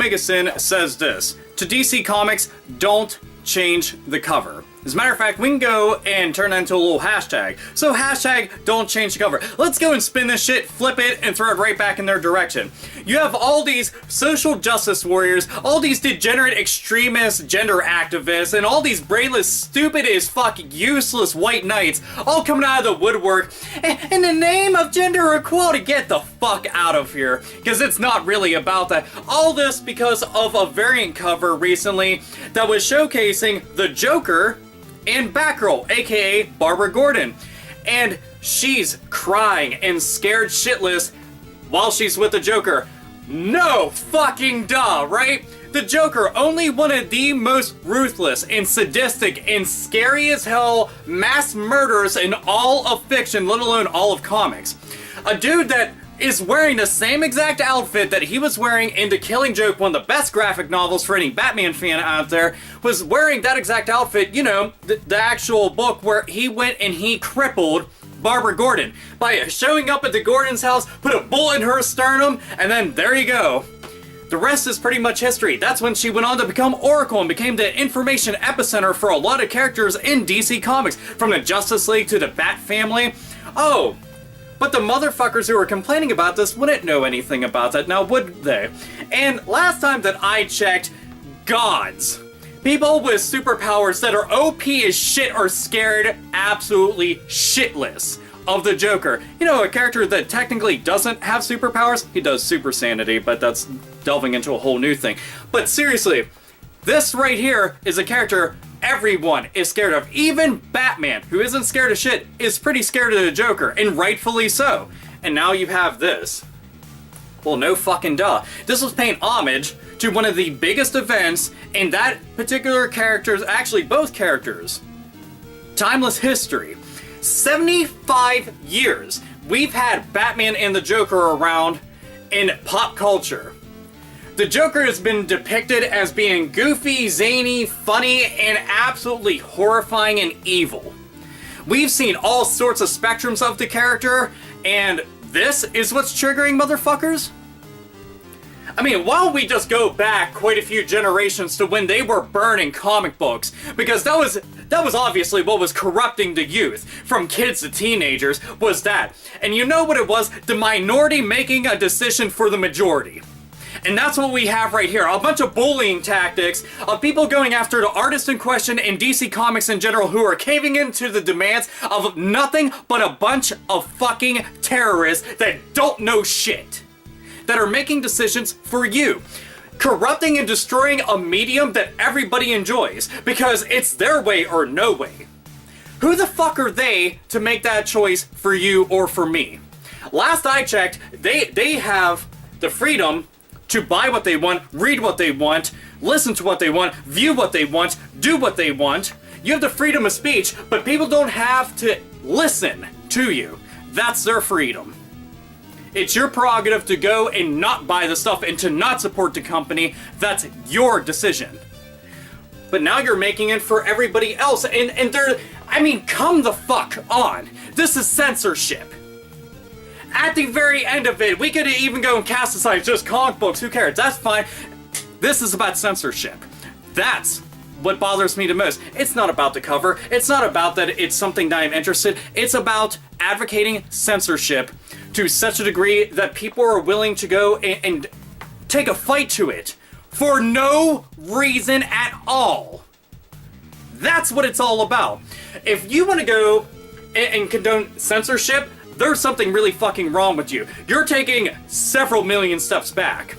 AlphaOmegaSin says this: to DC Comics, don't change the cover. As a matter of fact, we can go and turn that into a little hashtag. So hashtag don't change the cover. Let's go and spin this shit, flip it, and throw it right back in their direction. You have all these social justice warriors, all these degenerate extremist gender activists, and all these brainless, stupid as fuck, useless white knights all coming out of the woodwork in the name of gender equality. Get the fuck out of here, because it's not really about that. All this because of a variant cover recently that was showcasing the Joker and Batgirl, aka Barbara Gordon. And she's crying and scared shitless while she's with the Joker. No fucking duh, right? The Joker, only one of the most ruthless and sadistic and scary as hell mass murderers in all of fiction, let alone all of comics. A dude that is wearing the same exact outfit that he was wearing in The Killing Joke, one of the best graphic novels for any Batman fan out there, was wearing that exact outfit, you know, the actual book where he went and he crippled Barbara Gordon by showing up at the Gordon's house, put a bullet in her sternum, and then there you go. The rest is pretty much history. That's when she went on to become Oracle and became the information epicenter for a lot of characters in DC Comics, from the Justice League to the Bat Family. Oh, but the motherfuckers who were complaining about this wouldn't know anything about that, now would they? And last time that I checked, gods, people with superpowers that are OP as shit, are scared absolutely shitless of the Joker. You know, a character that technically doesn't have superpowers. He does super sanity, but that's delving into a whole new thing. But seriously, this right here is a character everyone is scared of. Even Batman, who isn't scared of shit, is pretty scared of the Joker, and rightfully so. And now you have this. Well, no fucking duh. This was paying homage to one of the biggest events in that particular character's, actually both characters' timeless history. 75 years we've had Batman and the Joker around in pop culture. The Joker has been depicted as being goofy, zany, funny, and absolutely horrifying and evil. We've seen all sorts of spectrums of the character, and this is what's triggering motherfuckers? I mean, why don't we just go back quite a few generations to when they were burning comic books? Because that was obviously what was corrupting the youth, from kids to teenagers, was that. And you know what it was? The minority making a decision for the majority. And that's what we have right here. A bunch of bullying tactics of people going after the artist in question in DC Comics in general, who are caving into the demands of nothing but a bunch of fucking terrorists that don't know shit, that are making decisions for you. Corrupting and destroying a medium that everybody enjoys because it's their way or no way. Who the fuck are they to make that choice for you or for me? Last I checked, they have the freedom to buy what they want, read what they want, listen to what they want, view what they want, do what they want. You have the freedom of speech, but people don't have to listen to you. That's their freedom. It's your prerogative to go and not buy the stuff and to not support the company. That's your decision. But now you're making it for everybody else, and they're, I mean, come the fuck on. This is censorship. At the very end of it, we could even go and cast aside just comic books, who cares? That's fine. This is about censorship. That's what bothers me the most. It's not about the cover. It's not about that it's something that I'm interested. It's about advocating censorship to such a degree that people are willing to go and take a fight to it for no reason at all. That's what it's all about. If you want to go and condone censorship, there's something really fucking wrong with you. You're taking several million steps back.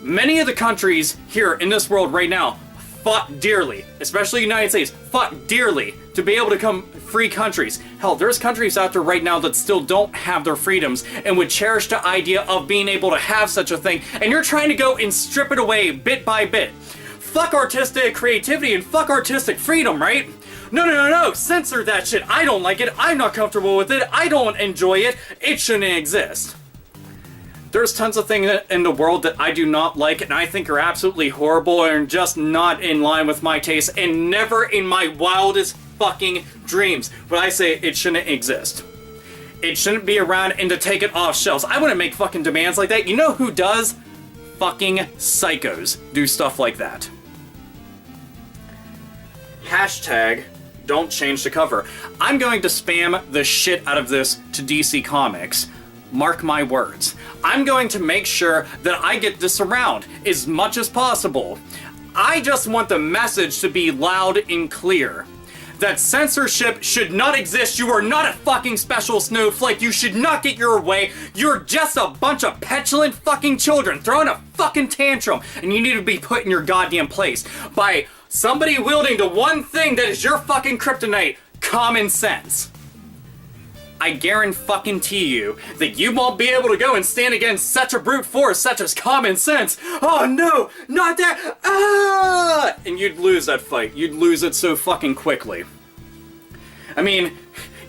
Many of the countries here in this world right now fought dearly, especially the United States, fought dearly to be able to become free countries. Hell, there's countries out there right now that still don't have their freedoms and would cherish the idea of being able to have such a thing, and you're trying to go and strip it away bit by bit. Fuck artistic creativity and fuck artistic freedom, right? No, censor that shit. I don't like it. I'm not comfortable with it. I don't enjoy it. It shouldn't exist. There's tons of things in the world that I do not like and I think are absolutely horrible and just not in line with my taste, and never in my wildest fucking dreams would I say it shouldn't exist. It shouldn't be around, and to take it off shelves. I wouldn't make fucking demands like that. You know who does? fucking psychos do stuff like that. Hashtag don't change the cover. I'm going to spam the shit out of this to DC Comics. Mark my words. I'm going to make sure that I get this around as much as possible. I just want the message to be loud and clear. That censorship should not exist. You are not a fucking special snowflake. You should not get your way. You're just a bunch of petulant fucking children throwing a fucking tantrum, and you need to be put in your goddamn place by somebody wielding the one thing that is your fucking kryptonite, common sense. I guarantee you that you won't be able to go and stand against such a brute force such as common sense. Oh no, not that, ah! And you'd lose that fight. You'd lose it so fucking quickly. I mean,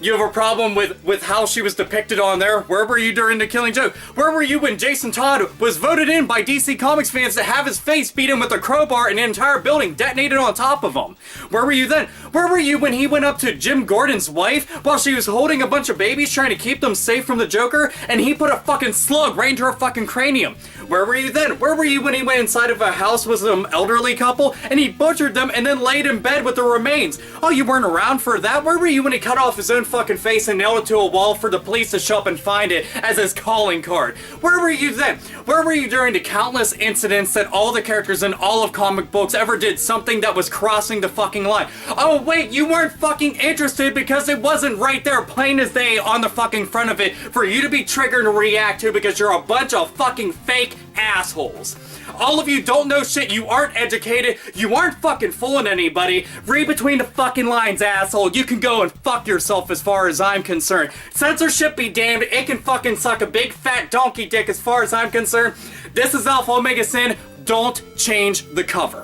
you have a problem with how she was depicted on there? Where were you during the Killing Joke? Where were you when Jason Todd was voted in by DC Comics fans to have his face beat in with a crowbar and an entire building detonated on top of him? Where were you then? Where were you when he went up to Jim Gordon's wife while she was holding a bunch of babies trying to keep them safe from the Joker, and he put a fucking slug right into her fucking cranium? Where were you then? Where were you when he went inside of a house with some elderly couple and he butchered them and then laid in bed with the remains? Oh, you weren't around for that? Where were you when he cut off his own fucking face and nailed it to a wall for the police to show up and find it as his calling card? Where were you then? Where were you during the countless incidents that all the characters in all of comic books ever did something that was crossing the fucking line? Oh wait, you weren't fucking interested because it wasn't right there plain as day on the fucking front of it for you to be triggered and react to because you're a bunch of fucking fake assholes. All of you don't know shit, you aren't educated, you aren't fucking fooling anybody. Read between the fucking lines, asshole. You can go and fuck yourself as far as I'm concerned. Censorship be damned, it can fucking suck a big fat donkey dick as far as I'm concerned. This is AlphaOmegaSin. Don't change the cover.